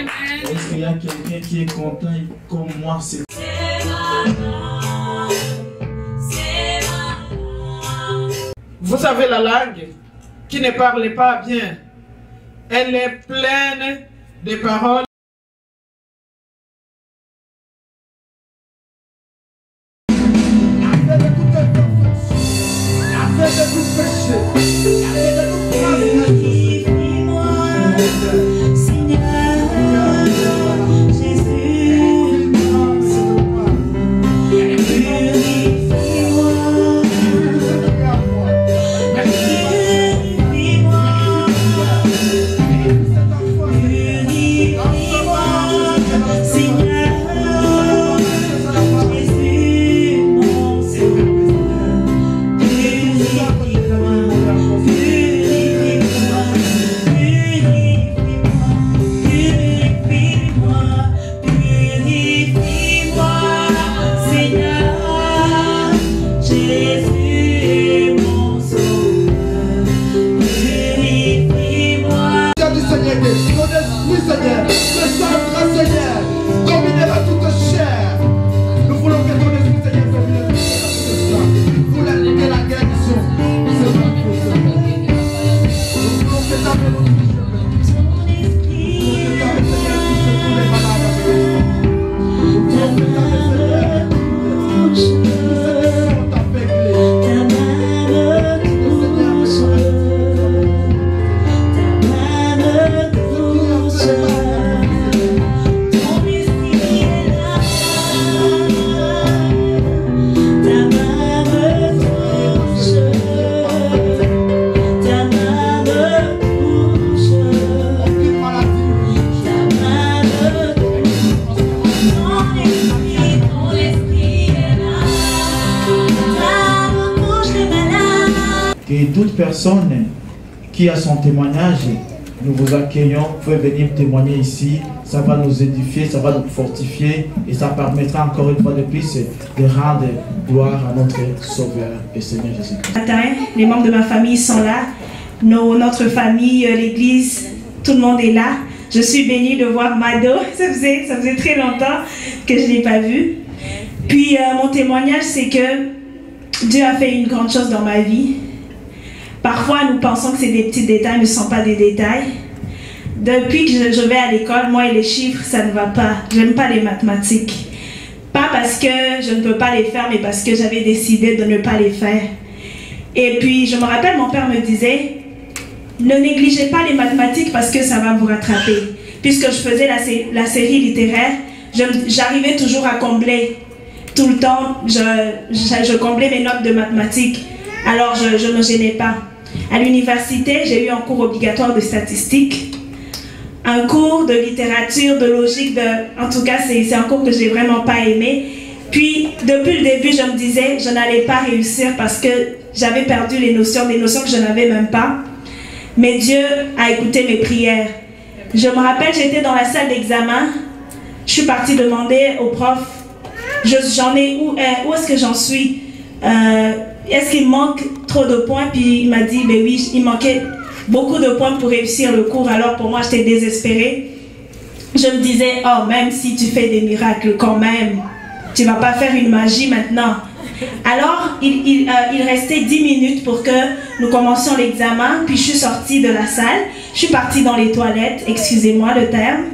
Est-ce qu'il y a quelqu'un qui est content comme moi? C'est Vous avez la langue qui ne parle pas bien. Elle est pleine de paroles. Et toute personne qui a son témoignage, nous vous accueillons, vous pouvez venir témoigner ici, ça va nous édifier, ça va nous fortifier et ça permettra encore une fois de plus de rendre gloire à notre Sauveur et Seigneur Jésus-Christ. Les membres de ma famille sont là, notre famille, l'église, tout le monde est là. Je suis bénie de voir Mado, ça faisait très longtemps que je ne l'ai pas vu. Puis mon témoignage, c'est que Dieu a fait une grande chose dans ma vie. Parfois, nous pensons que c'est des petits détails, mais ce ne sont pas des détails. Depuis que je vais à l'école, moi et les chiffres, ça ne va pas. Je n'aime pas les mathématiques. Pas parce que je ne peux pas les faire, mais parce que j'avais décidé de ne pas les faire. Et puis, je me rappelle, mon père me disait, ne négligez pas les mathématiques parce que ça va vous rattraper. Puisque je faisais la série littéraire, j'arrivais toujours à combler. Tout le temps, je comblais mes notes de mathématiques. Alors, je ne me gênais pas. À l'université, j'ai eu un cours obligatoire de statistique, un cours de littérature, de logique, en tout cas, c'est un cours que je n'ai vraiment pas aimé. Puis, depuis le début, je me disais, je n'allais pas réussir parce que j'avais perdu des notions que je n'avais même pas. Mais Dieu a écouté mes prières. Je me rappelle, j'étais dans la salle d'examen, je suis partie demander au prof, j'en ai où est-ce que j'en suis? Est-ce qu'il manque trop de points? Puis il m'a dit, ben oui, il manquait beaucoup de points pour réussir le cours. Alors pour moi, j'étais désespérée. Je me disais, oh, même si tu fais des miracles quand même, tu ne vas pas faire une magie maintenant. Alors, il restait 10 minutes pour que nous commencions l'examen. Puis je suis sortie de la salle. Je suis partie dans les toilettes, excusez-moi le terme.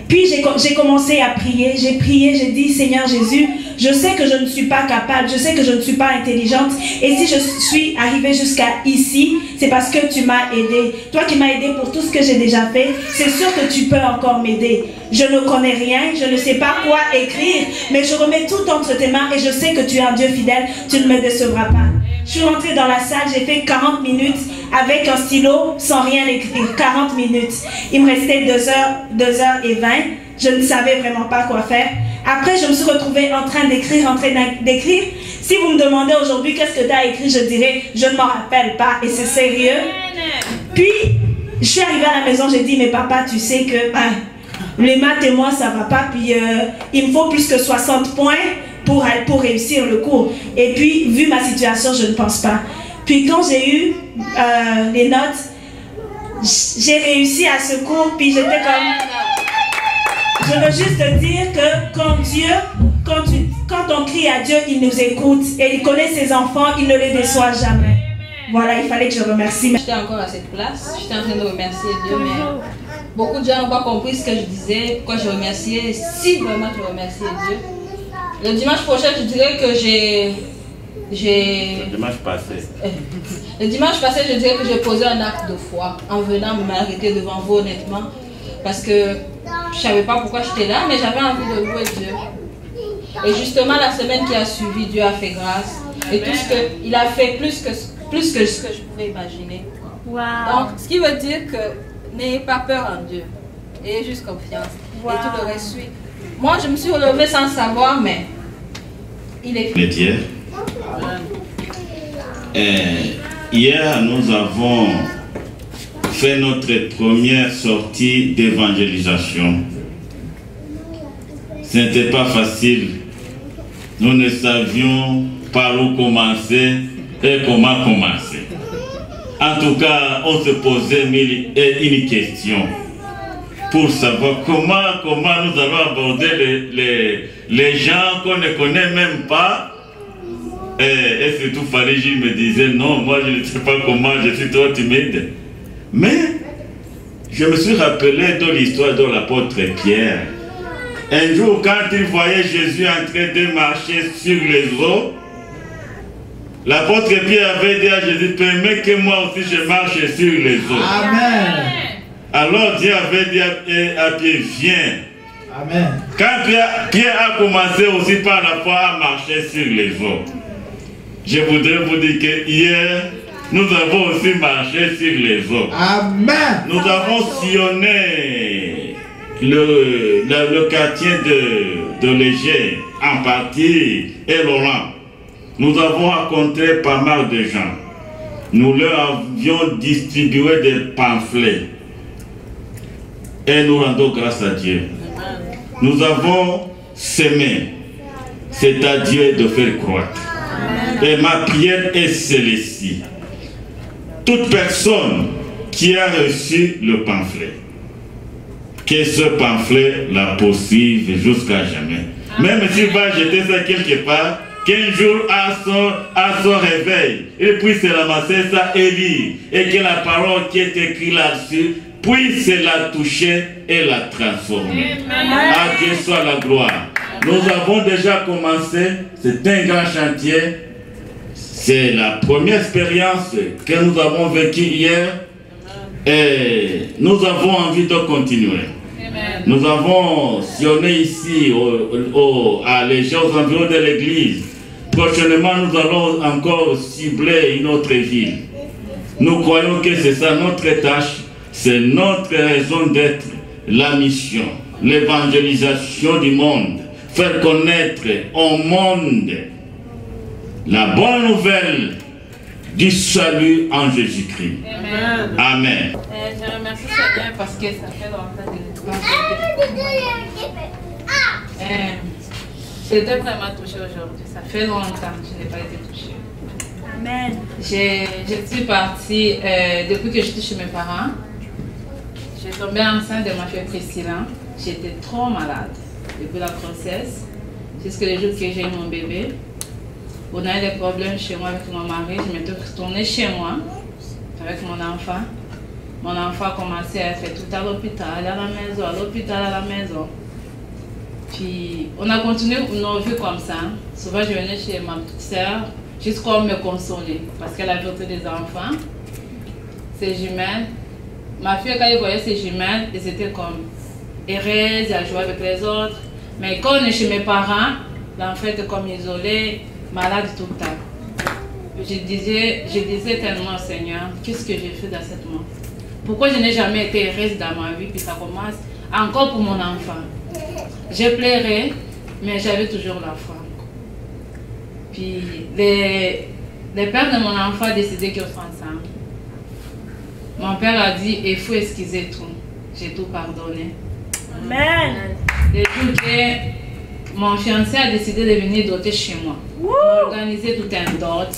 Puis j'ai commencé à prier. J'ai prié, j'ai dit, Seigneur Jésus, je sais que je ne suis pas capable, je sais que je ne suis pas intelligente. Et si je suis arrivée jusqu'à ici, c'est parce que tu m'as aidé. Toi qui m'as aidé pour tout ce que j'ai déjà fait, c'est sûr que tu peux encore m'aider. Je ne connais rien, je ne sais pas quoi écrire, mais je remets tout entre tes mains et je sais que tu es un Dieu fidèle, tu ne me décevras pas. Je suis rentrée dans la salle, j'ai fait 40 minutes avec un stylo sans rien écrire, 40 minutes. Il me restait 2h20, je ne savais vraiment pas quoi faire. Après, je me suis retrouvée en train d'écrire. Si vous me demandez aujourd'hui qu'est-ce que tu as écrit, je dirais, je ne m'en rappelle pas et c'est sérieux. Puis, je suis arrivée à la maison, j'ai dit, mais papa, tu sais que les maths et moi, ça ne va pas, puis il me faut plus que 60 points pour réussir le cours. Et puis, vu ma situation, je ne pense pas. Puis quand j'ai eu les notes, j'ai réussi à ce cours, puis j'étais comme... Je veux juste te dire que quand on crie à Dieu, il nous écoute et il connaît ses enfants, il ne les déçoit jamais. Voilà, il fallait que je remercie. J'étais encore à cette place, j'étais en train de remercier Dieu, mais beaucoup de gens n'ont pas compris ce que je disais, pourquoi je remerciais, si vraiment je remerciais Dieu. Le dimanche prochain, je dirais que Le dimanche passé. Le dimanche passé, je dirais que j'ai posé un acte de foi en venant m'arrêter devant vous honnêtement, parce que je ne savais pas pourquoi j'étais là, mais j'avais envie de louer Dieu. Et justement, la semaine qui a suivi, Dieu a fait grâce. Et tout ce qu'il a fait plus que ce que je pouvais imaginer. Wow. Donc, ce qui veut dire que n'ayez pas peur en Dieu. Ayez juste confiance. Wow. Et tout le reste suit. Moi, je me suis relevée sans savoir, mais il est fait. Hier, nous avons fait notre première sortie d'évangélisation. Ce n'était pas facile. Nous ne savions par où commencer et comment commencer. En tout cas, on se posait une question pour savoir comment nous allons aborder les gens qu'on ne connaît même pas. Et surtout, Farid me disait non, moi je ne sais pas comment, je suis trop timide. Mais je me suis rappelé de l'histoire de l'apôtre Pierre. Un jour, quand il voyait Jésus en train de marcher sur les eaux, l'apôtre Pierre avait dit à Jésus, permets que moi aussi je marche sur les eaux. Amen. Alors Dieu avait dit à Pierre, viens. Amen. Quand Pierre a commencé aussi par la foi à marcher sur les eaux, je voudrais vous dire que hier, nous avons aussi marché sur les eaux. Amen. Nous avons sillonné le quartier de Léger, en partie, et Laurent. Nous avons rencontré pas mal de gens. Nous leur avions distribué des pamphlets. Et nous rendons grâce à Dieu. Nous avons semé. C'est à Dieu de faire croître. Et ma prière est celle-ci. Toute personne qui a reçu le pamphlet, que ce pamphlet la poursuive jusqu'à jamais. Même s'il va jeter ça quelque part, qu'un jour à son réveil, il puisse ramasser ça et lire, et que la parole qui est écrite là-dessus puisse la toucher et la transformer. À Dieu soit la gloire. Nous avons déjà commencé, c'est un grand chantier. C'est la première expérience que nous avons vécue hier et nous avons envie de continuer. Amen. Nous avons sillonné ici à Léger, aux environs de l'église. Prochainement, nous allons encore cibler une autre ville. Nous croyons que c'est ça notre tâche, c'est notre raison d'être, la mission, l'évangélisation du monde, faire connaître au monde la bonne nouvelle du salut en Jésus-Christ. Amen. Amen. Je remercie Seigneur parce que ça fait longtemps que j'étais vraiment touchée aujourd'hui. Ça fait longtemps que je n'ai pas été touchée. Amen. Je suis partie depuis que j'étais chez mes parents. J'ai tombé enceinte de ma fille Priscilla. J'étais trop malade depuis la grossesse jusqu'à le jour que j'ai eu mon bébé. On a eu des problèmes chez moi avec mon mari. Je m'étais retournée chez moi avec mon enfant. Mon enfant a commencé à être tout à l'hôpital, à la maison, à l'hôpital, à la maison. Puis on a continué nos vies comme ça. Souvent je venais chez ma petite soeur juste pour me consoler parce qu'elle avait aussi des enfants, ses jumelles. Ma fille, quand elle voyait ses jumelles, elles étaient comme heureuses, elle jouait avec les autres. Mais quand on est chez mes parents, l'enfant était comme isolé, malade tout le temps. Je disais tellement, Seigneur, qu'est-ce que j'ai fait dans cette mort? Pourquoi je n'ai jamais été heureuse dans ma vie? Puis ça commence encore pour mon enfant. J'ai pleuré, mais j'avais toujours la foi. Puis les pères de mon enfant ont décidé qu'ils soient ensemble. Mon père a dit, il faut excuser tout. J'ai tout pardonné. Amen. Le jour que mon fiancé a décidé de venir doter chez moi, on a organisé tout un dot.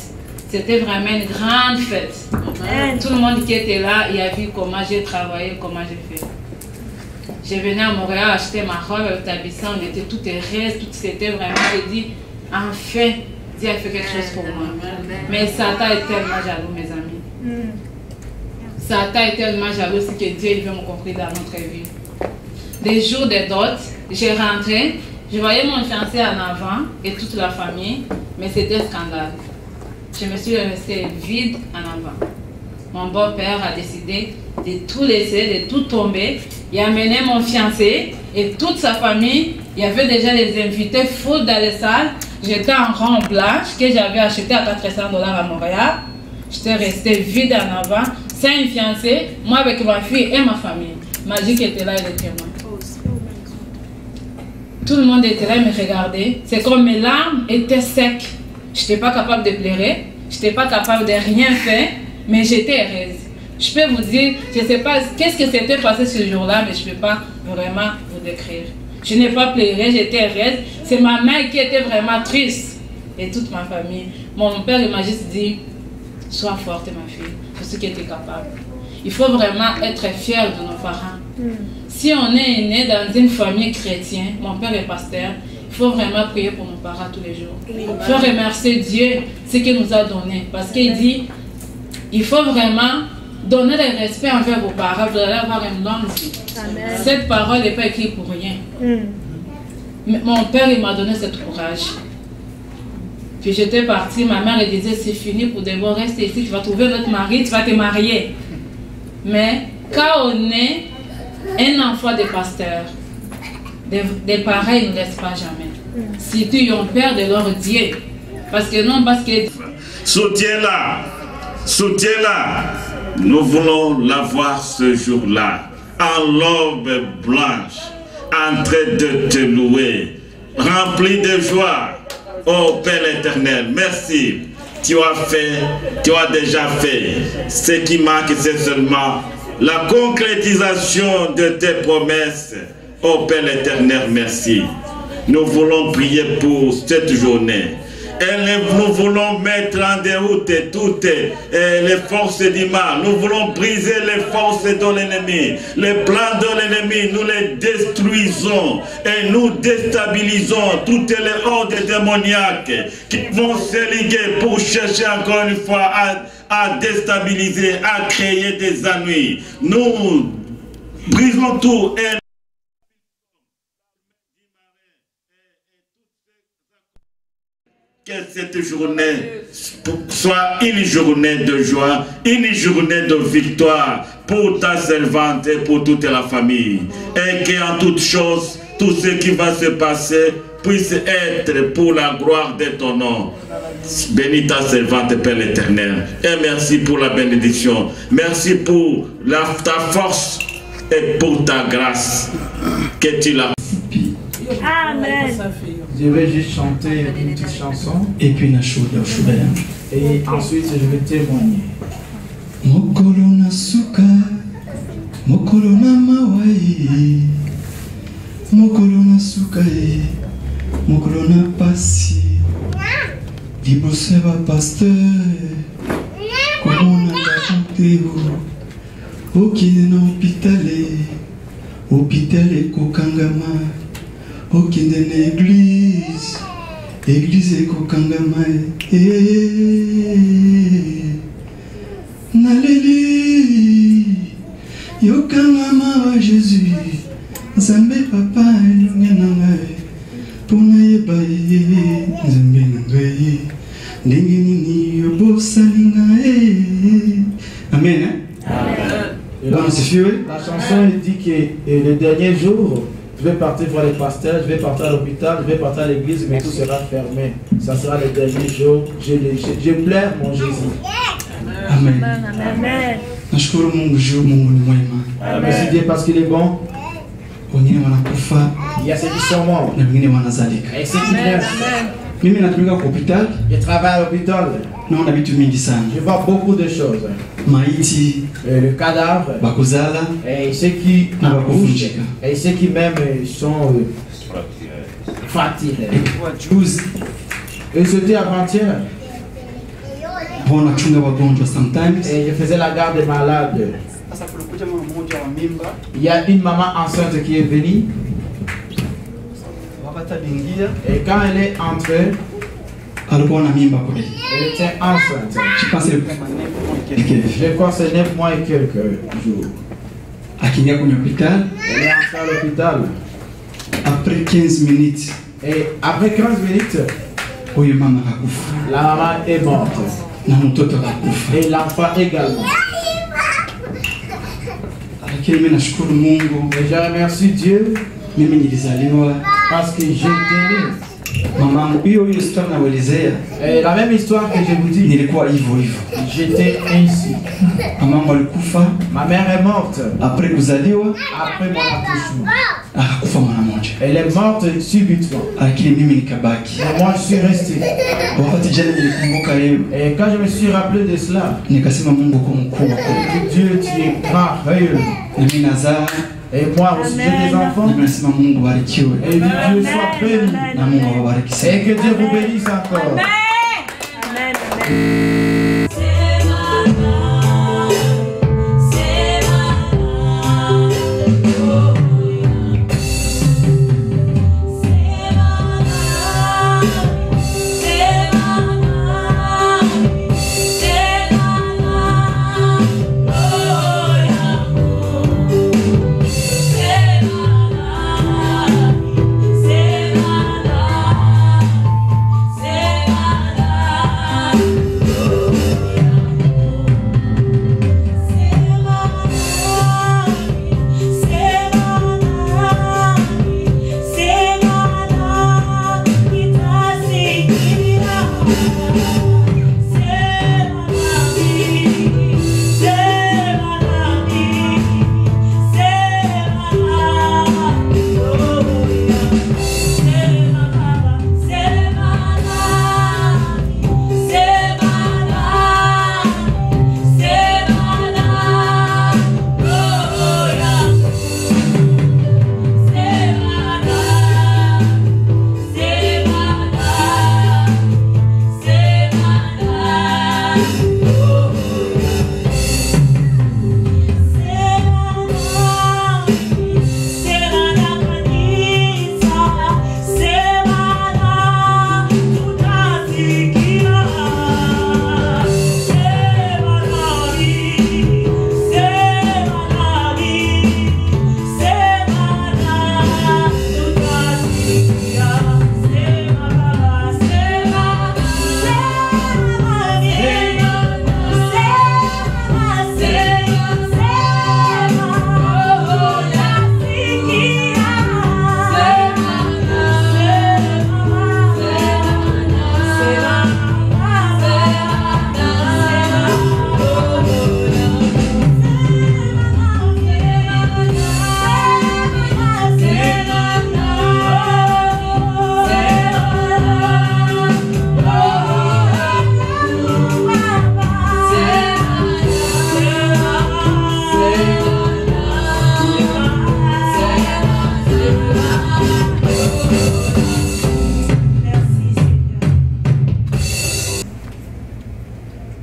C'était vraiment une grande fête. Amen. Tout le monde qui était là, il a vu comment j'ai travaillé, comment j'ai fait. Je venais à Montréal acheter ma robe avec Tabissa, on était tout reste, tout c'était vraiment, j'ai dit, enfin, Dieu a fait quelque chose pour moi. Mais Satan est tellement jaloux, mes amis. Satan est tellement jaloux, c'est que Dieu il veut me compris dans notre vie. Des jours de dot, j'ai rentré, je voyais mon fiancé en avant et toute la famille, mais c'était un scandale. Je me suis restée vide en avant. Mon beau-père a décidé de tout laisser, de tout tomber. Il a amené mon fiancé et toute sa famille. Il y avait déjà des invités fous dans les salles. J'étais en rang blanche que j'avais acheté à $400 à Montréal. J'étais restée vide en avant, sans une fiancée, moi avec ma fille et ma famille. Magique était là, il était témoin. Tout le monde était là, il me regardait. C'est comme mes larmes étaient secs. Je n'étais pas capable de pleurer. Je n'étais pas capable de rien faire. Mais j'étais heureuse. Je peux vous dire, je ne sais pas qu'est-ce que s'était passé ce jour-là, mais je ne peux pas vraiment vous décrire. Je n'ai pas pleuré, j'étais heureuse. C'est ma mère qui était vraiment triste. Et toute ma famille. Mon père il m'a juste dit, sois forte ma fille, je sais que tu es capable. Il faut vraiment être fier de nos parents. Si on est né dans une famille chrétienne, mon père est pasteur, il faut vraiment prier pour nos parents tous les jours. Il faut remercier Dieu ce qu'il nous a donné. Parce qu'il dit, il faut vraiment donner le respect envers vos parents. Vous allez avoir une longue vie. Amen. Cette parole n'est pas écrite pour rien. Mais mon père, il m'a donné ce courage. Puis j'étais partie, ma mère elle disait, c'est fini pour devoir rester ici, tu vas trouver notre mari, tu vas te marier. Mais quand on est un enfant de pasteur, des parents ils ne laissent pas jamais. Si tu ont peur de leur Dieu, parce que non, parce que... Soutiens-la, soutiens-la. Nous voulons la voir ce jour-là, en l'aube blanche, en train de te louer, remplie de joie. Oh Père éternel, merci. Tu as déjà fait. Ce qui manque, c'est seulement la concrétisation de tes promesses. Oh Père éternel, merci. Nous voulons prier pour cette journée. Et nous voulons mettre en déroute toutes les forces du mal. Nous voulons briser les forces de l'ennemi. Les plans de l'ennemi, nous les détruisons et nous déstabilisons toutes les hordes démoniaques qui vont se liguer pour chercher encore une fois à déstabiliser, à créer des ennuis. Nous brisons tout et que cette journée soit une journée de joie, une journée de victoire pour ta servante et pour toute la famille. Et qu'en toute chose, tout ce qui va se passer puisse être pour la gloire de ton nom. Bénis ta servante, Père l'Éternel. Et merci pour la bénédiction. Merci pour ta force et pour ta grâce que tu l'as. Amen. Je vais juste chanter une petite chanson. Et puis Et ensuite je vais témoigner. Mokolo na suka, mokolo na mawai, mokolo na suka mokolo na pasi. Liboso ba pasteur, komona ndakoteo, okende na hôpital kokangama. Okende na église kokangama naleli yokangama wa Jésus Nzambe papa nanga pona yeba Nzambe nanga ndenge nini yobosalinga amen. La chanson dit que le dernier jour, je vais partir voir les pasteurs, je vais partir à l'hôpital, je vais partir à l'église, mais tout sera fermé. Ça sera le dernier jour. Je pleure mon Jésus. Amen. Amen. Merci Dieu parce qu'il est bon. Il y a ceux qui sont morts. Et ceux qui meurent. Je travaille à l'hôpital. Je vois beaucoup de choses. Le cadavre. Et ceux qui bougent. Et ceux qui même sont fatigués. Et c'était avant-hier. Et je faisais la garde des malades. Il y a une maman enceinte qui est venue. Et quand elle est entrée, elle était enceinte. Je crois que c'est 9 mois et quelques jours. Elle est entrée à l'hôpital. Après 15 minutes. Et après 15 minutes, la maman est morte. Et l'enfant également. Et je remercie Dieu parce que j'ai été et la même histoire que je vous dis, j'étais ainsi. Ma mère est morte après mon accouchement. Elle est morte subitement. Et moi je suis resté. Et quand je me suis rappelé de cela, Dieu, tu es merveilleux. Et moi aussi j'ai des enfants. Et Dieu soit béni. Et que Dieu vous bénisse encore. Amen. Amen.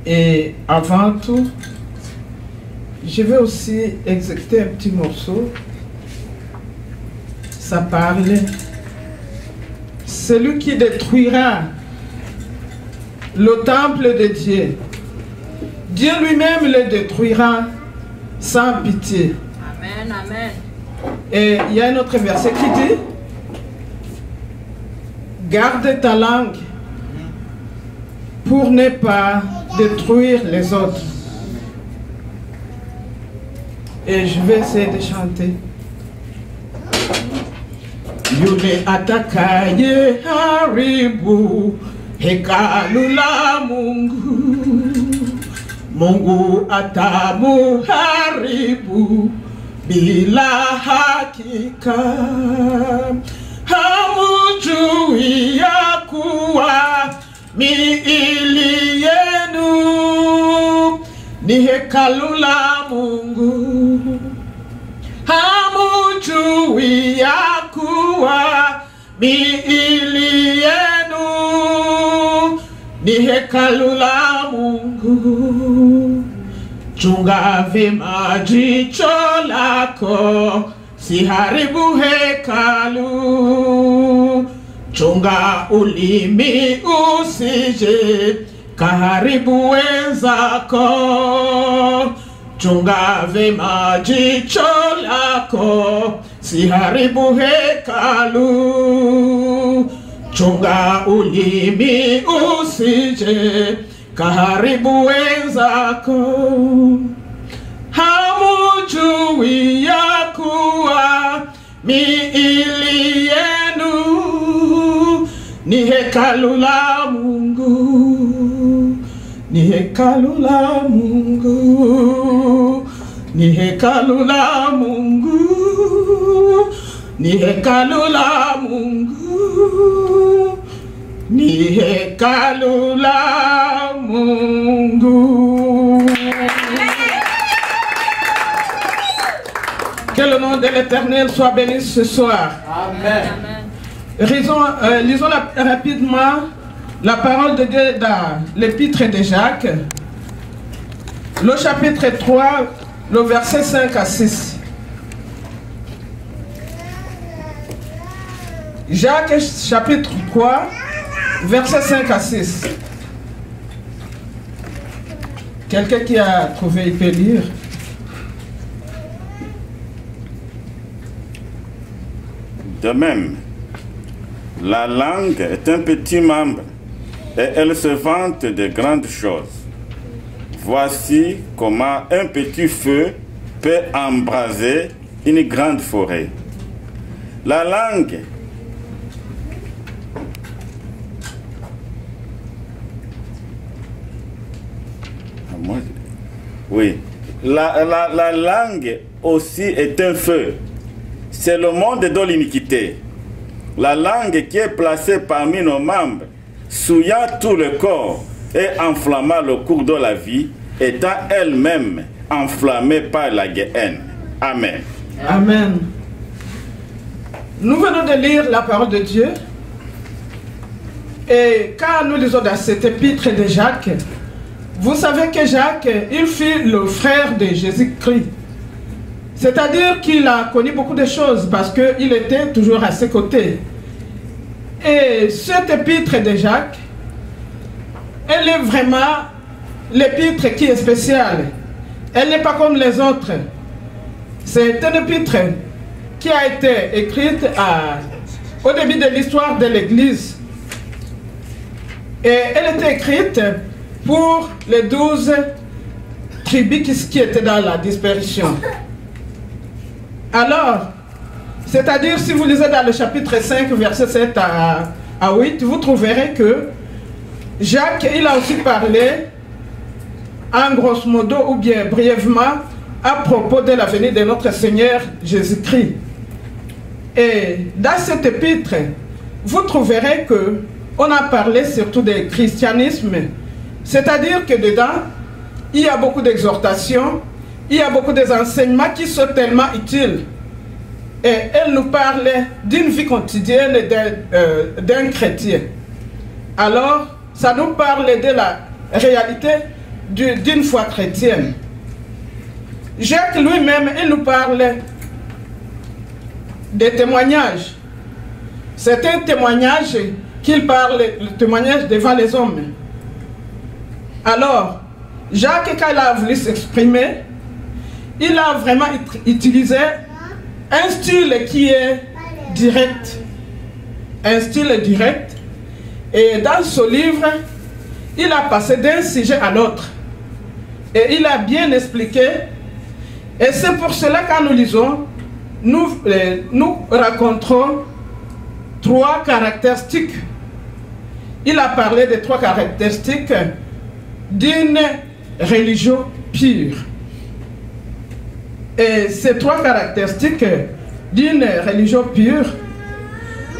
Et avant tout, je vais aussi exécuter un petit morceau. Ça parle. Celui qui détruira le temple de Dieu, Dieu lui-même le détruira sans pitié. Amen, amen. Et il y a un autre verset qui dit, garde ta langue pour ne pas détruire les autres. Et je vais essayer de chanter. Yule atakaye haribu hekalu la Mungu, Mungu atamu haribu bila hakika. Hamujui ya kuwa miili yenu ni hekalu la Mungu. Hamujui ya kuwa miili yenu ni hekalu la Mungu. chunga vema jicho lako, siharibu hekalu. Chunga ulimi usije kaharibu wenzako. Chunga vema jicho lako, siharibu hekalu. Chunga ulimi usije kaharibu wenzako. Hamujui ya kuwa miili yenu ni hekalu la Mungu, ni hekalu la Mungu, ni hekalu la Mungu, ni hekalu la Mungu, ni hekalu la Mungu. Que le nom de l'Éternel soit béni ce soir. Amen. Lisons rapidement la parole de Dieu dans l'épître de Jacques, le chapitre 3, le verset 5 à 6. Jacques, chapitre 3, verset 5 à 6. Quelqu'un qui a trouvé, il peut lire. De même, la langue est un petit membre et elle se vante de grandes choses. Voici comment un petit feu peut embraser une grande forêt. La langue la langue aussi est un feu. C'est le monde de l'iniquité. La langue qui est placée parmi nos membres, souillant tout le corps et enflammant le cours de la vie, étant elle-même enflammée par la Géhenne. Amen. Amen. Nous venons de lire la parole de Dieu. Et quand nous lisons dans cet épître de Jacques, vous savez que Jacques, il fut le frère de Jésus-Christ. C'est-à-dire qu'il a connu beaucoup de choses parce qu'il était toujours à ses côtés. Et cette épître de Jacques, elle est vraiment l'épître qui est spéciale. Elle n'est pas comme les autres. C'est une épître qui a été écrite au début de l'histoire de l'Église. Et elle était écrite pour les 12 tribus qui étaient dans la dispersion. Alors, c'est-à-dire si vous lisez dans le chapitre 5, verset 7 à 8, vous trouverez que Jacques, il a aussi parlé en grosso modo ou bien brièvement à propos de la venue de notre Seigneur Jésus-Christ. Et dans cette épître, vous trouverez que on a parlé surtout du christianisme, c'est-à-dire que dedans, il y a beaucoup d'exhortations, il y a beaucoup d'enseignements qui sont tellement utiles. Et elle nous parle d'une vie quotidienne d'un chrétien. Alors, ça nous parle de la réalité d'une foi chrétienne. Jacques lui-même, il nous parle des témoignages. C'est un témoignage qu'il parle, le témoignage devant les hommes. Alors, Jacques, quand il a voulu s'exprimer, il a vraiment utilisé un style qui est direct. Un style direct. Et dans ce livre, il a passé d'un sujet à l'autre. Et il a bien expliqué. Et c'est pour cela que quand nous lisons, nous rencontrons 3 caractéristiques. Il a parlé des 3 caractéristiques d'une religion pure. Et ces 3 caractéristiques d'une religion pure,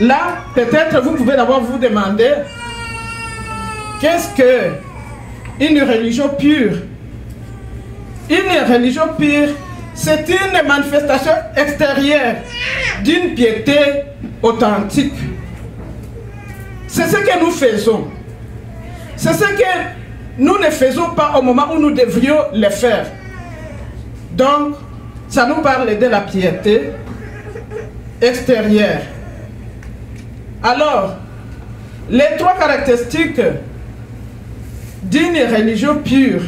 là, peut-être vous pouvez d'abord vous demander qu'est-ce qu'une religion pure? Une religion pure, c'est une manifestation extérieure d'une piété authentique. C'est ce que nous faisons. C'est ce que nous ne faisons pas au moment où nous devrions le faire. Donc, ça nous parle de la piété extérieure. Alors, les trois caractéristiques d'une religion pure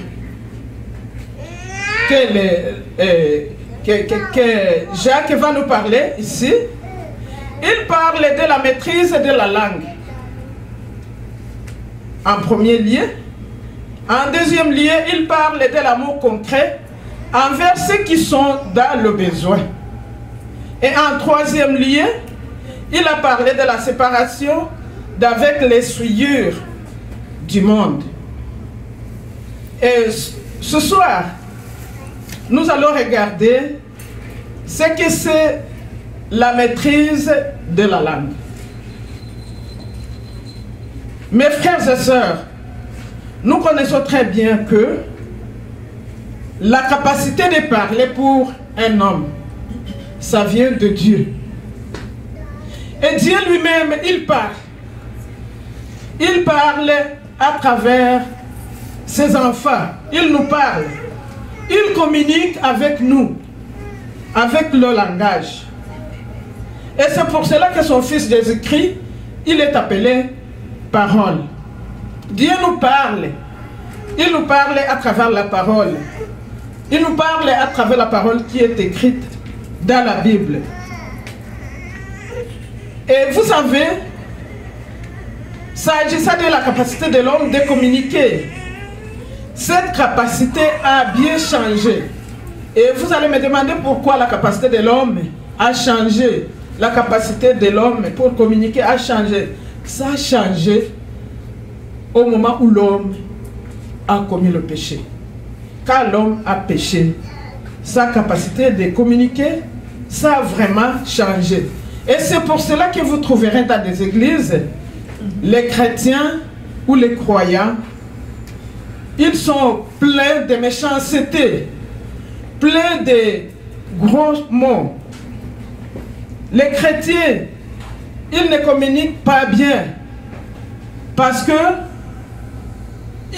que Jacques va nous parler ici, il parle de la maîtrise de la langue. En premier lieu. En deuxième lieu, il parle de l'amour concret envers ceux qui sont dans le besoin. Et en troisième lieu, il a parlé de la séparation d'avec les souillures du monde. Et ce soir, nous allons regarder ce que c'est la maîtrise de la langue. Mes frères et sœurs, nous connaissons très bien que la capacité de parler pour un homme, ça vient de Dieu. Et Dieu lui-même, il parle. Il parle à travers ses enfants. Il nous parle. Il communique avec nous, avec le langage. Et c'est pour cela que son fils Jésus-Christ, il est appelé parole. Dieu nous parle. Il nous parle à travers la parole. Il nous parle à travers la parole qui est écrite dans la Bible. Et vous savez, s'agissant de la capacité de l'homme de communiquer, cette capacité a bien changé. Et vous allez me demander pourquoi la capacité de l'homme a changé. La capacité de l'homme pour communiquer a changé. Ça a changé au moment où l'homme a commis le péché. Quand l'homme a péché, sa capacité de communiquer, ça a vraiment changé. Et c'est pour cela que vous trouverez dans des églises, les chrétiens ou les croyants, ils sont pleins de méchanceté, pleins de gros mots. Les chrétiens, ils ne communiquent pas bien parce que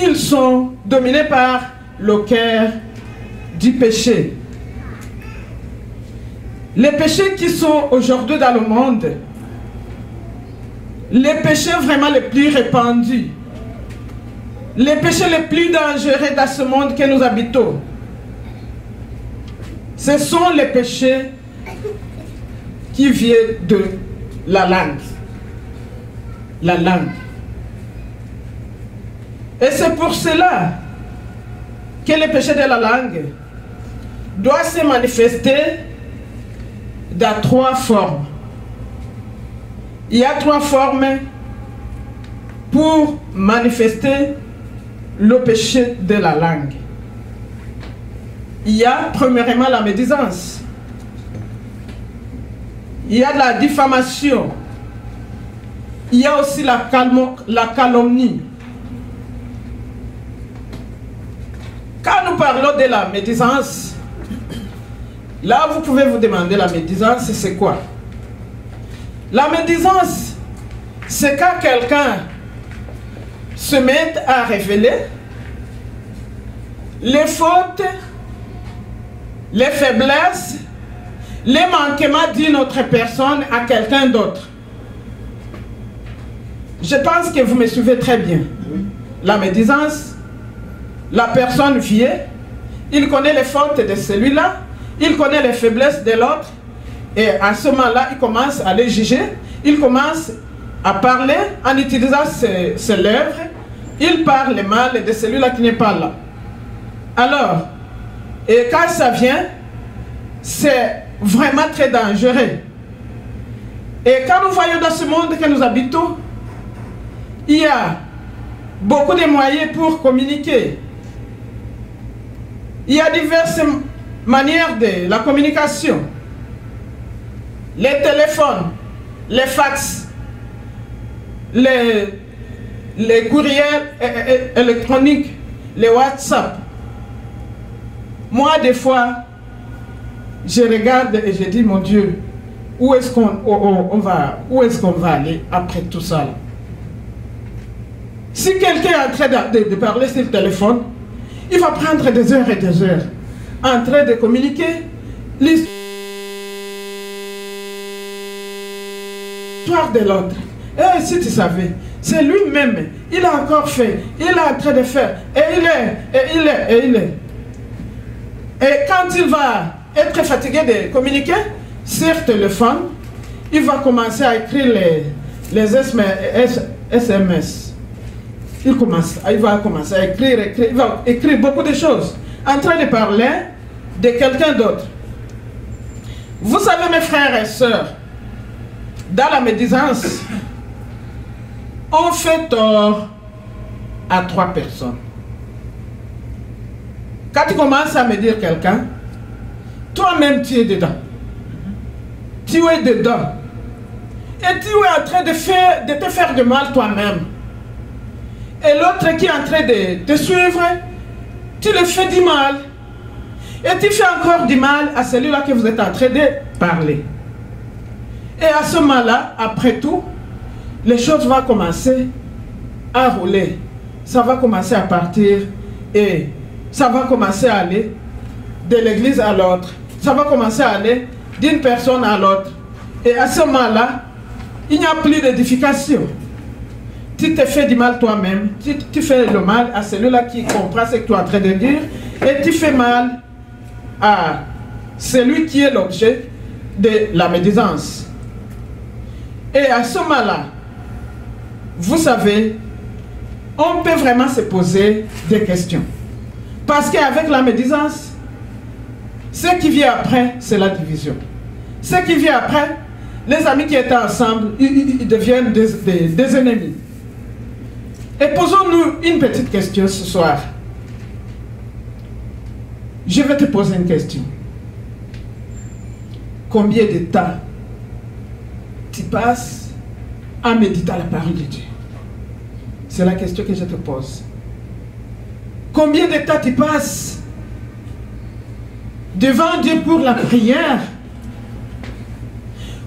ils sont dominés par le cœur du péché. Les péchés qui sont aujourd'hui dans le monde, les péchés vraiment les plus répandus, les péchés les plus dangereux dans ce monde que nous habitons, ce sont les péchés qui viennent de la langue. La langue. Et c'est pour cela que le péché de la langue doit se manifester dans trois formes. Il y a trois formes pour manifester le péché de la langue. Il y a premièrement la médisance. Il y a la diffamation. Il y a aussi la calomnie. Quand nous parlons de la médisance, là vous pouvez vous demander la médisance c'est quoi? La médisance, c'est quand quelqu'un se met à révéler les fautes, les faiblesses, les manquements d'une autre personne à quelqu'un d'autre. Je pense que vous me suivez très bien. La médisance, la personne vient, il connaît les fautes de celui-là, il connaît les faiblesses de l'autre, et à ce moment-là, il commence à les juger, il commence à parler en utilisant ses lèvres, il parle mal de celui-là qui n'est pas là. Alors, et quand ça vient, c'est vraiment très dangereux. Et quand nous voyons dans ce monde que nous habitons, il y a beaucoup de moyens pour communiquer. Il y a diverses manières de la communication. Les téléphones, les fax, les courriels électroniques, les WhatsApp. Moi, des fois, je regarde et je dis, mon Dieu, où est-ce qu'on va aller après tout ça là? Si quelqu'un est en train de parler sur le téléphone, il va prendre des heures et des heures. en train de communiquer l'histoire de l'autre. Et si tu savais, c'est lui-même, il a encore fait, il est en train de faire, et il est. Et quand il va être fatigué de communiquer sur téléphone, il va commencer à écrire les SMS. Il va commencer à écrire, il va écrire beaucoup de choses, en train de parler de quelqu'un d'autre. Vous savez, mes frères et sœurs, dans la médisance, on fait tort à 3 personnes. Quand tu commences à me dire quelqu'un, toi-même tu es dedans. Tu es dedans. Et tu es en train de te faire de mal toi-même. Et l'autre qui est en train de te suivre, tu le fais du mal. Et tu fais encore du mal à celui-là que vous êtes en train de parler. Et à ce moment-là, après tout, les choses vont commencer à rouler. Ça va commencer à partir et ça va commencer à aller de l'église à l'autre. Ça va commencer à aller d'une personne à l'autre. Et à ce moment-là, il n'y a plus d'édification. Tu te fais du mal toi-même. Tu fais le mal à celui-là qui comprend ce que tu es en train de dire. Et tu fais mal à celui qui est l'objet de la médisance. Et à ce moment-là, vous savez, on peut vraiment se poser des questions. Parce qu'avec la médisance, ce qui vient après, c'est la division. Ce qui vient après, les amis qui étaient ensemble, ils deviennent des ennemis. Et posons-nous une petite question ce soir. Je vais te poser une question. Combien de temps tu passes à méditer la parole de Dieu? C'est la question que je te pose. Combien de temps tu passes devant Dieu pour la prière?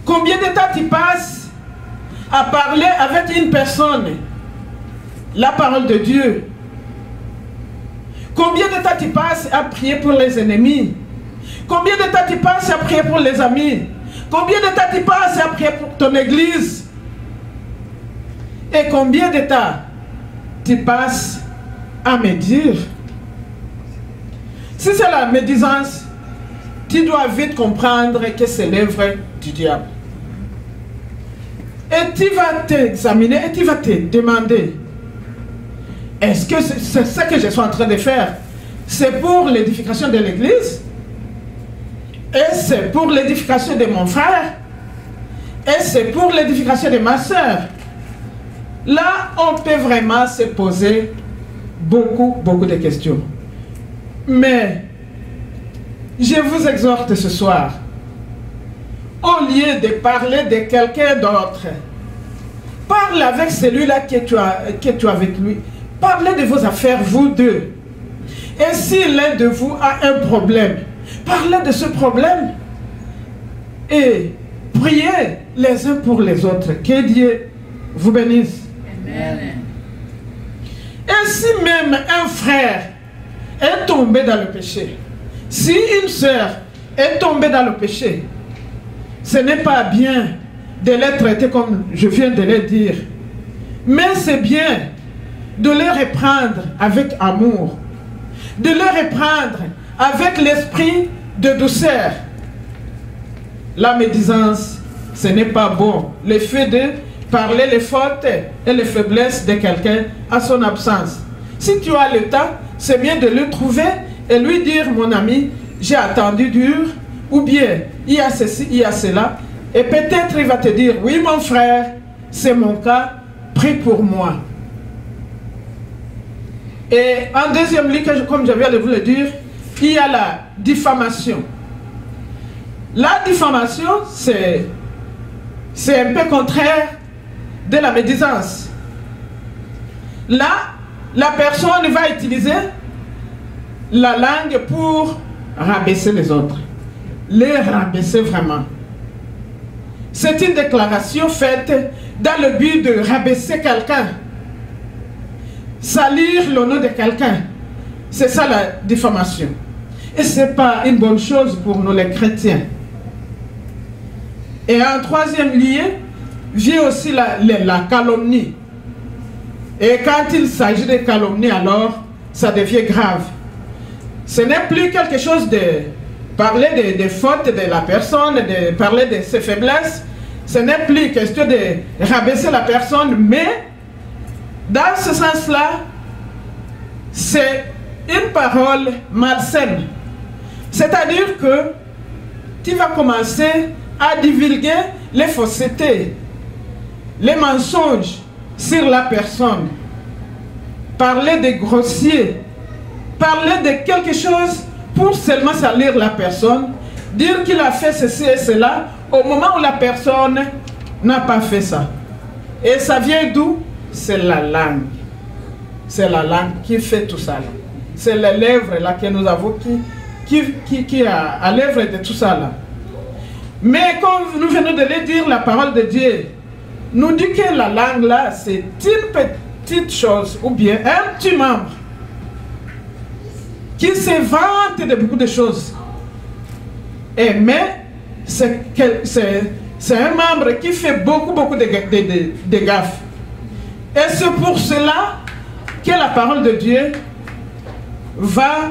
Combien de temps tu passes à parler avec une personne la parole de Dieu? Combien de temps tu passes à prier pour les ennemis? Combien de temps tu passes à prier pour les amis? Combien de temps tu passes à prier pour ton église? Et combien de temps tu passes à médire? Si c'est la médisance, tu dois vite comprendre que c'est l'œuvre du diable. Et tu vas t'examiner et tu vas te demander, est-ce que c'est ce que je suis en train de faire? C'est pour l'édification de l'église? Et c'est pour l'édification de mon frère? Et c'est pour l'édification de ma soeur? Là, on peut vraiment se poser beaucoup de questions. Mais, je vous exhorte ce soir, au lieu de parler de quelqu'un d'autre, parle avec celui-là que tu as avec lui. Parlez de vos affaires, vous deux. Et si l'un de vous a un problème, parlez de ce problème. Et priez les uns pour les autres. Que Dieu vous bénisse. Amen. Et si même un frère est tombé dans le péché, si une sœur est tombée dans le péché, ce n'est pas bien de les traiter comme je viens de le dire. Mais c'est bien de les reprendre avec amour, de les reprendre avec l'esprit de douceur. La médisance, ce n'est pas bon. Le fait de parler les fautes et les faiblesses de quelqu'un à son absence. Si tu as le temps, c'est bien de le trouver et lui dire, mon ami, j'ai attendu dur, ou bien il y a ceci, il y a cela, et peut-être il va te dire, oui mon frère, c'est mon cas, prie pour moi. Et en deuxième lieu, comme je viens de vous le dire, il y a la diffamation. La diffamation, c'est un peu contraire de la médisance. Là, la personne va utiliser la langue pour rabaisser les autres. Les rabaisser vraiment. C'est une déclaration faite dans le but de rabaisser quelqu'un. Salir le nom de quelqu'un. C'est ça la diffamation. Et ce n'est pas une bonne chose pour nous les chrétiens. Et en troisième lieu, vient aussi la calomnie. Et quand il s'agit de calomnie, alors, ça devient grave. Ce n'est plus quelque chose de parler des fautes de la personne, de parler de ses faiblesses. Ce n'est plus question de rabaisser la personne, mais dans ce sens-là, c'est une parole malsaine. C'est-à-dire que tu vas commencer à divulguer les faussetés, les mensonges sur la personne, parler de grossier, parler de quelque chose pour seulement salir la personne, dire qu'il a fait ceci et cela au moment où la personne n'a pas fait ça. Et ça vient d'où? C'est la langue. C'est la langue qui fait tout ça. C'est les lèvres là que nous avons qui a à l'œuvre de tout ça là. Mais comme nous venons de le dire, la parole de Dieu nous dit que la langue là, c'est une petite chose ou bien un petit membre qui se vante de beaucoup de choses. Mais c'est un membre qui fait beaucoup de gaffes. Et c'est pour cela que la parole de Dieu va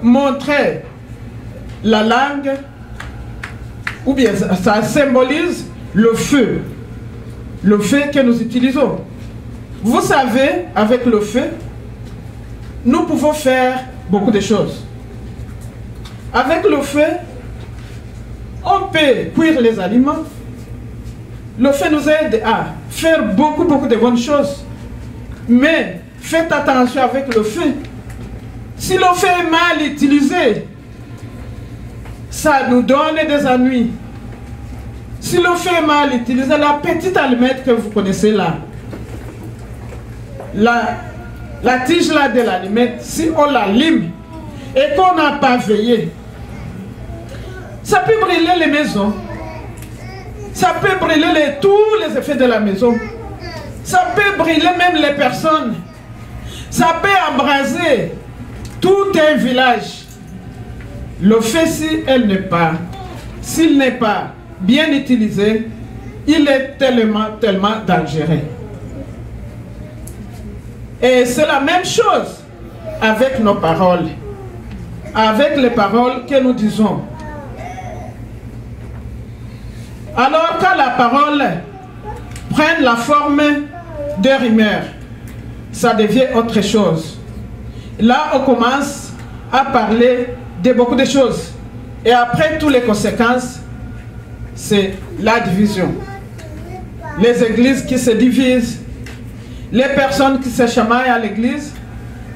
montrer la langue, ou bien ça symbolise le feu que nous utilisons. Vous savez, avec le feu, nous pouvons faire beaucoup de choses. Avec le feu, on peut cuire les aliments. Le feu nous aide à faire beaucoup de bonnes choses. Mais faites attention avec le feu. Si le feu est mal utilisé, ça nous donne des ennuis. Si le feu est mal utilisé, la petite allumette que vous connaissez là, la tige là de l'allumette, si on l'allume et qu'on n'a pas veillé, ça peut brûler les maisons. Ça peut brûler tous les effets de la maison. Ça peut brûler même les personnes. Ça peut embraser tout un village. Le feu, s'il n'est pas bien utilisé, il est tellement dangereux. Et c'est la même chose avec nos paroles, avec les paroles que nous disons. Alors quand la parole prend la forme de rumeur, ça devient autre chose. Là, on commence à parler de beaucoup de choses. Et après, toutes les conséquences, c'est la division. Les églises qui se divisent, les personnes qui se chamaillent à l'église,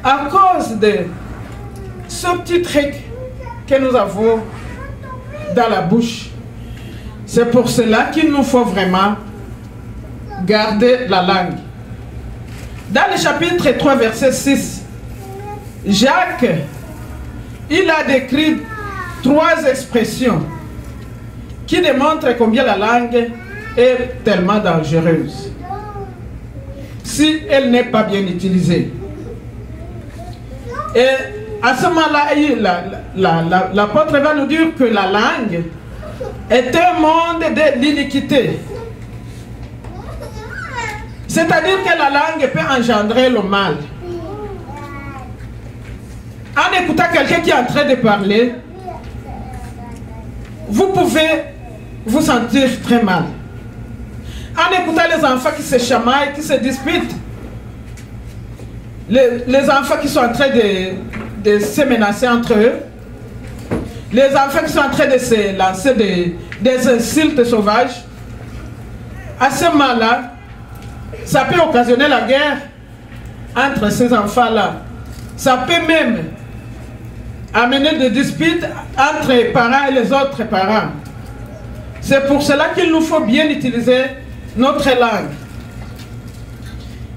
à cause de ce petit truc que nous avons dans la bouche. C'est pour cela qu'il nous faut vraiment garder la langue. Dans le chapitre 3, verset 6, Jacques, il a décrit 3 expressions qui démontrent combien la langue est tellement dangereuse si elle n'est pas bien utilisée. Et à ce moment-là, l'apôtre va nous dire que la langue est un monde de l'iniquité. C'est-à-dire que la langue peut engendrer le mal. En écoutant quelqu'un qui est en train de parler, vous pouvez vous sentir très mal. En écoutant les enfants qui se chamaillent, qui se disputent, les enfants qui sont en train de se menacer entre eux, les enfants qui sont en train de se lancer des insultes sauvages, à ce moment-là, ça peut occasionner la guerre entre ces enfants-là. Ça peut même amener des disputes entre les parents et les autres parents. C'est pour cela qu'il nous faut bien utiliser notre langue.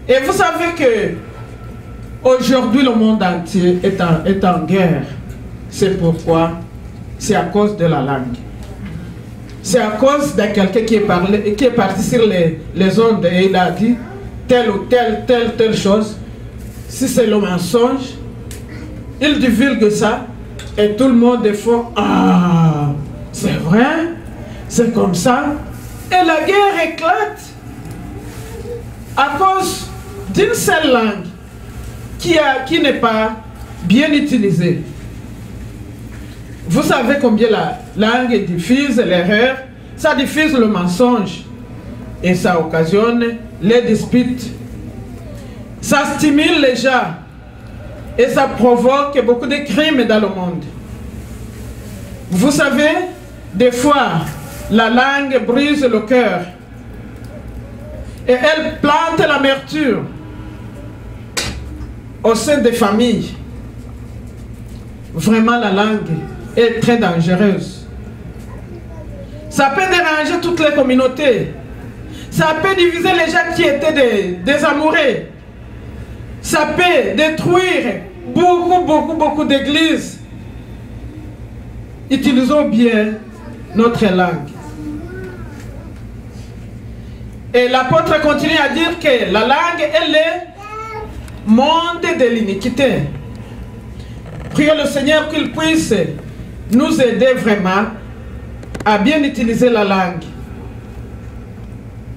Et vous savez que aujourd'hui le monde entier est en guerre. C'est pourquoi? C'est à cause de la langue. C'est à cause de quelqu'un qui est parti sur les ondes et il a dit telle ou telle chose. Si c'est le mensonge, il divulgue ça et tout le monde est fort. Ah, c'est vrai, c'est comme ça. Et la guerre éclate à cause d'une seule langue qui n'est pas bien utilisée. Vous savez combien la langue diffuse l'erreur, ça diffuse le mensonge et ça occasionne les disputes. Ça stimule les gens et ça provoque beaucoup de crimes dans le monde. Vous savez, des fois, la langue brise le cœur et elle plante l'amertume au sein des familles. Vraiment, la langue est très dangereuse. Ça peut déranger toutes les communautés. Ça peut diviser les gens qui étaient des amoureux. Ça peut détruire beaucoup d'églises. Utilisons bien notre langue. Et l'apôtre continue à dire que la langue, elle est monde de l'iniquité. Prions le Seigneur qu'il puisse nous aider vraiment à bien utiliser la langue.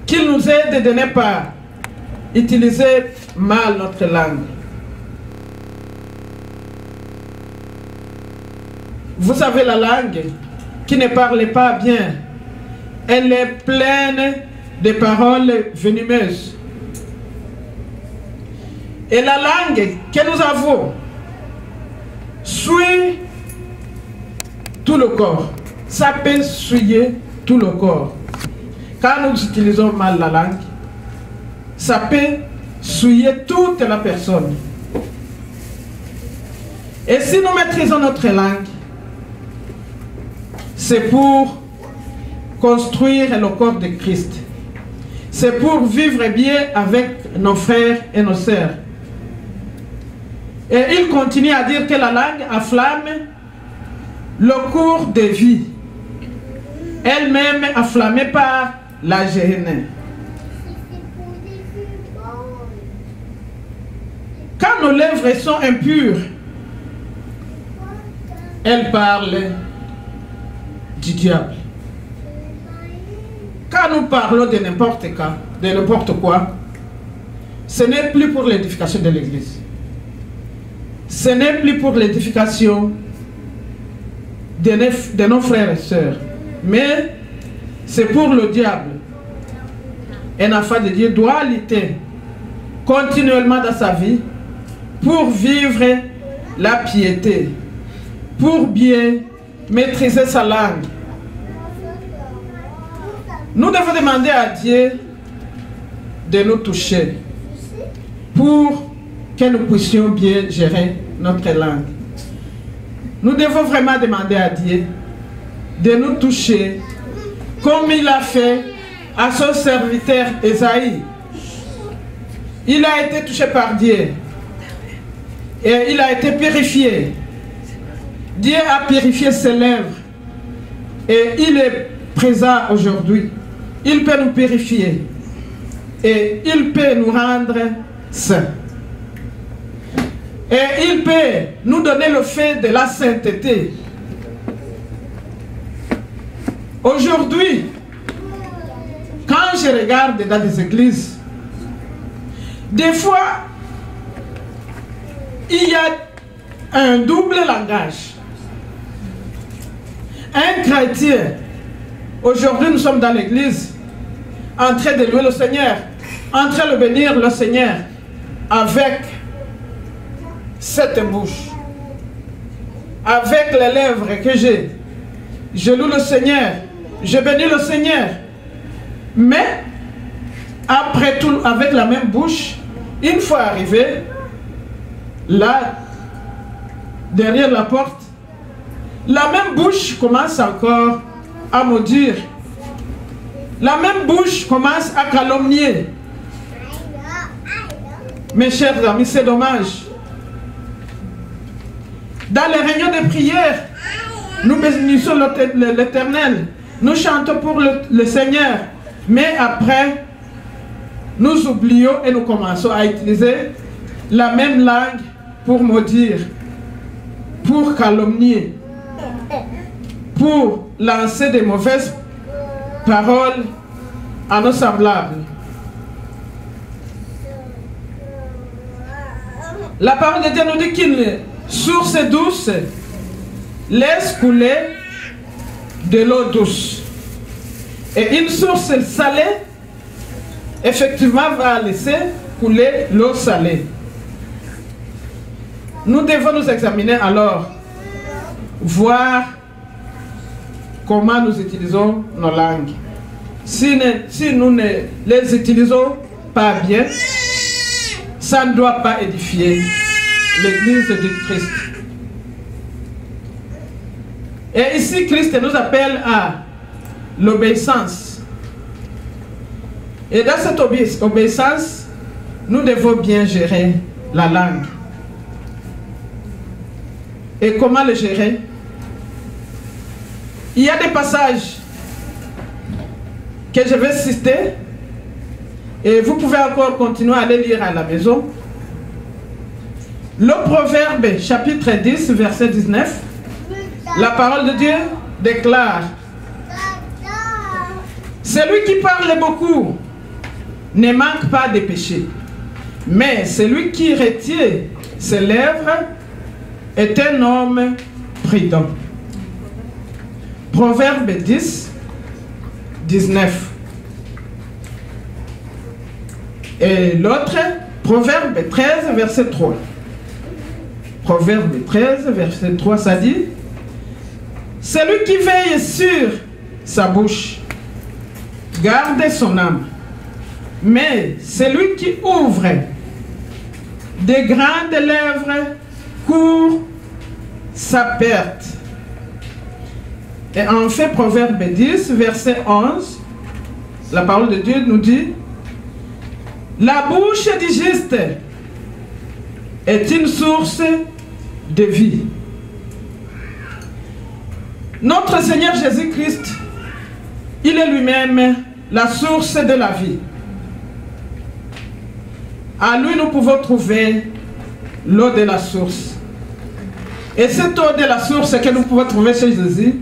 Qu'il nous aide de ne pas utiliser mal notre langue. Vous savez, la langue qui ne parle pas bien, elle est pleine de paroles venimeuses. Et la langue que nous avons suit tout le corps. Ça peut souiller tout le corps. Quand nous utilisons mal la langue, ça peut souiller toute la personne. Et si nous maîtrisons notre langue, c'est pour construire le corps de Christ. C'est pour vivre bien avec nos frères et nos sœurs. Et il continue à dire que la langue enflamme le cours de vie, elle-même enflammée par la géhenne. Quand nos lèvres sont impures, elles parlent du diable. Quand nous parlons de n'importe quoi, ce n'est plus pour l'édification de l'Église. Ce n'est plus pour l'édification de nos frères et sœurs, mais c'est pour le diable. Un enfant de Dieu doit lutter continuellement dans sa vie pour vivre la piété, pour bien maîtriser sa langue. Nous devons demander à Dieu de nous toucher pour que nous puissions bien gérer notre langue. Nous devons vraiment demander à Dieu de nous toucher comme il a fait à son serviteur Esaïe. Il a été touché par Dieu et il a été purifié. Dieu a purifié ses lèvres et il est présent aujourd'hui. Il peut nous purifier et il peut nous rendre saints. Et il peut nous donner le fait de la sainteté. Aujourd'hui, quand je regarde dans des églises, des fois, il y a un double langage. Un chrétien, aujourd'hui nous sommes dans l'église, en train de louer le Seigneur, en train de bénir le Seigneur, avec cette bouche, avec les lèvres que j'ai. Je loue le Seigneur, je bénis le Seigneur. Mais, après tout, avec la même bouche, une fois arrivé, là, derrière la porte, la même bouche commence encore à maudire. La même bouche commence à calomnier. Mes chers amis, c'est dommage. Dans les réunions de prière, nous bénissons l'Éternel. Nous chantons pour le Seigneur. Mais après, nous oublions et nous commençons à utiliser la même langue pour maudire. pour calomnier, pour lancer des mauvaises paroles à nos semblables. La parole de Dieu nous dit qu'une source douce laisse couler de l'eau douce. Et une source salée, effectivement, va laisser couler l'eau salée. Nous devons nous examiner alors, voir comment nous utilisons nos langues. Si nous ne les utilisons pas bien, ça ne doit pas édifier l'Église du Christ. Et ici, Christ nous appelle à l'obéissance. Et dans cette obéissance, nous devons bien gérer la langue. Et comment le gérer? Il y a des passages que je vais citer et vous pouvez encore continuer à les lire à la maison. Le Proverbe chapitre 10 verset 19, la parole de Dieu déclare: celui qui parle beaucoup ne manque pas de péché, mais celui qui retient ses lèvres est un homme prudent. Proverbe 10, 19. Et l'autre, Proverbe 13, verset 3. Proverbe 13, verset 3, ça dit: celui qui veille sur sa bouche garde son âme, mais celui qui ouvre des grandes lèvres court sa perte. Et en fait, Proverbe 10, verset 11, la parole de Dieu nous dit: la bouche du juste est une source de vie. Notre Seigneur Jésus-Christ, il est lui-même la source de la vie. À lui, nous pouvons trouver l'eau de la source. Et cette eau de la source que nous pouvons trouver chez Jésus,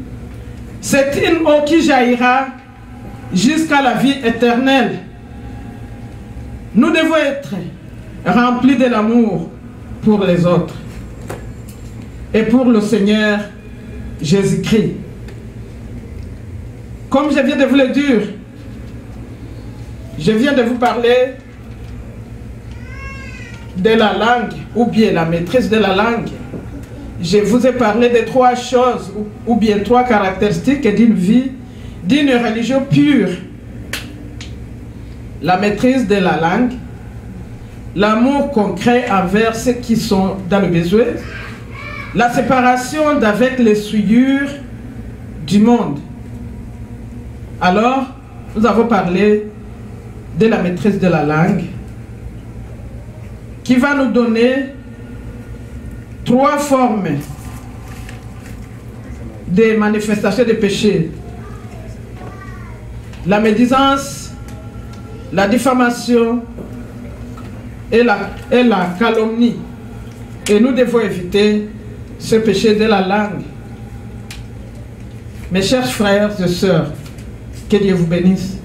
c'est une eau qui jaillira jusqu'à la vie éternelle. Nous devons être remplis de l'amour pour les autres et pour le Seigneur Jésus-Christ. Comme je viens de vous le dire, je viens de vous parler de la langue, ou bien la maîtrise de la langue. Je vous ai parlé de trois choses, ou bien trois caractéristiques d'une vie, d'une religion pure. La maîtrise de la langue, l'amour concret envers ceux qui sont dans le besoin, la séparation d'avec les souillures du monde. Alors, nous avons parlé de la maîtrise de la langue, qui va nous donner trois formes de manifestations de péché: la médisance, la diffamation et la calomnie. Et nous devons éviter ce péché de la langue. Mes chers frères et sœurs, que Dieu vous bénisse.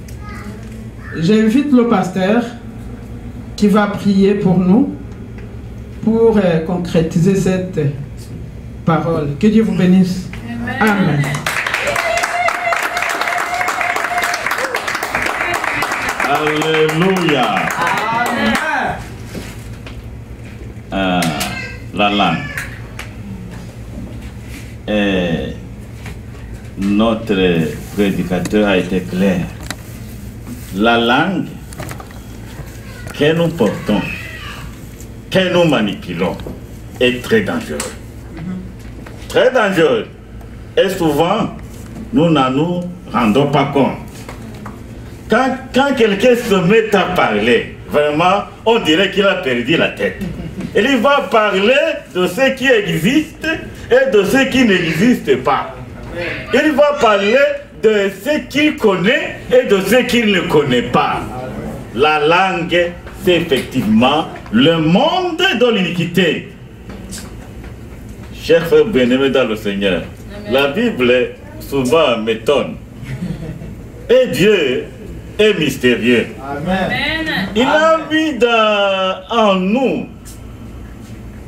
J'invite le pasteur qui va prier pour nous, pour concrétiser cette parole. Que Dieu vous bénisse. Amen. Amen. Alléluia. La langue. Et notre prédicateur a été clair. La langue que nous portons, que nous manipulons, est très dangereux. Très dangereux. Et souvent, nous n'en nous rendons pas compte. Quand quelqu'un se met à parler, vraiment, on dirait qu'il a perdu la tête. Et il va parler de ce qui existe et de ce qui n'existe pas. Il va parler de ce qu'il connaît et de ce qu'il ne connaît pas. La langue, c'est effectivement le monde de l'iniquité. Chers frères bien-aimés dans le Seigneur, la Bible souvent m'étonne. Et Dieu est mystérieux. Amen. Il a mis en nous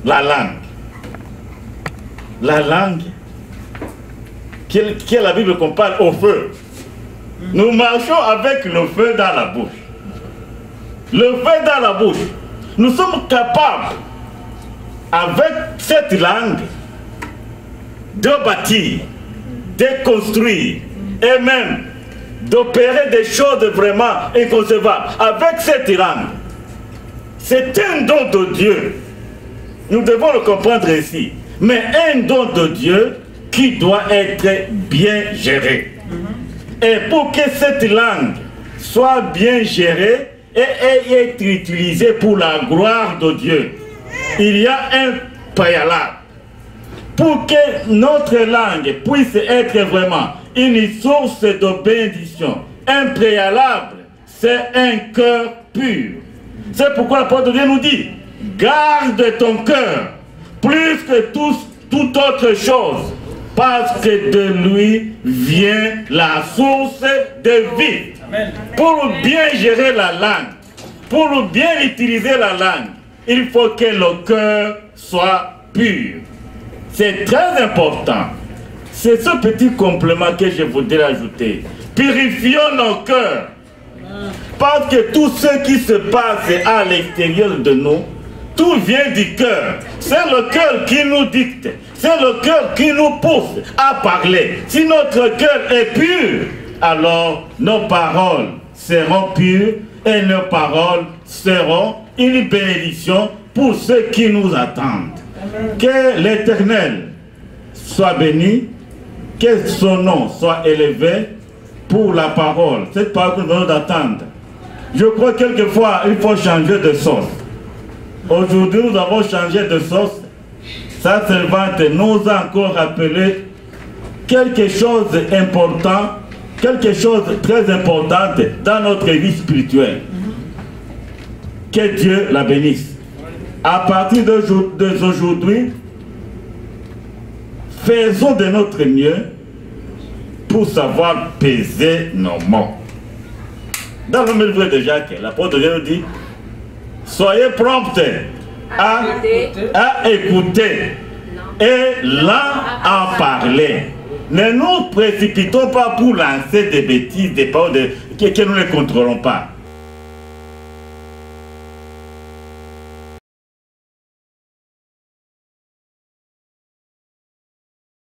la langue. La langue qui est la Bible qu'on parle au feu. Nous marchons avec le feu dans la bouche. Le feu dans la bouche. Nous sommes capables, avec cette langue, de bâtir, de construire et même d'opérer des choses vraiment inconcevables. Avec cette langue, c'est un don de Dieu. Nous devons le comprendre ici. Mais un don de Dieu qui doit être bien géré. Et pour que cette langue soit bien gérée et être utilisée pour la gloire de Dieu, il y a un préalable. Pour que notre langue puisse être vraiment une source de bénédiction, un préalable, c'est un cœur pur. C'est pourquoi l'apôtre de Dieu nous dit, garde ton cœur plus que toute autre chose, parce que de lui vient la source de vie. Amen. Pour bien gérer la langue, pour bien utiliser la langue, il faut que le cœur soit pur. C'est très important. C'est ce petit complément que je voudrais ajouter. Purifions nos cœurs. Parce que tout ce qui se passe à l'extérieur de nous, tout vient du cœur. C'est le cœur qui nous dicte. C'est le cœur qui nous pousse à parler. Si notre cœur est pur, alors nos paroles seront pures et nos paroles seront une bénédiction pour ceux qui nous attendent. Amen. Que l'Éternel soit béni, que son nom soit élevé pour la parole. Cette parole que nous devons attendre. Je crois que quelquefois il faut changer de sauce. Aujourd'hui nous avons changé de sauce. Sa servante nous a encore rappelé quelque chose d'important, quelque chose de très important dans notre vie spirituelle. Que Dieu la bénisse. À partir d'aujourd'hui, faisons de notre mieux pour savoir peser nos mots. Dans le livre de Jacques, l'apôtre de Dieu nous dit, soyez prompts à écouter et là à parler. Ne nous précipitons pas pour lancer des bêtises, des paroles que nous ne contrôlons pas.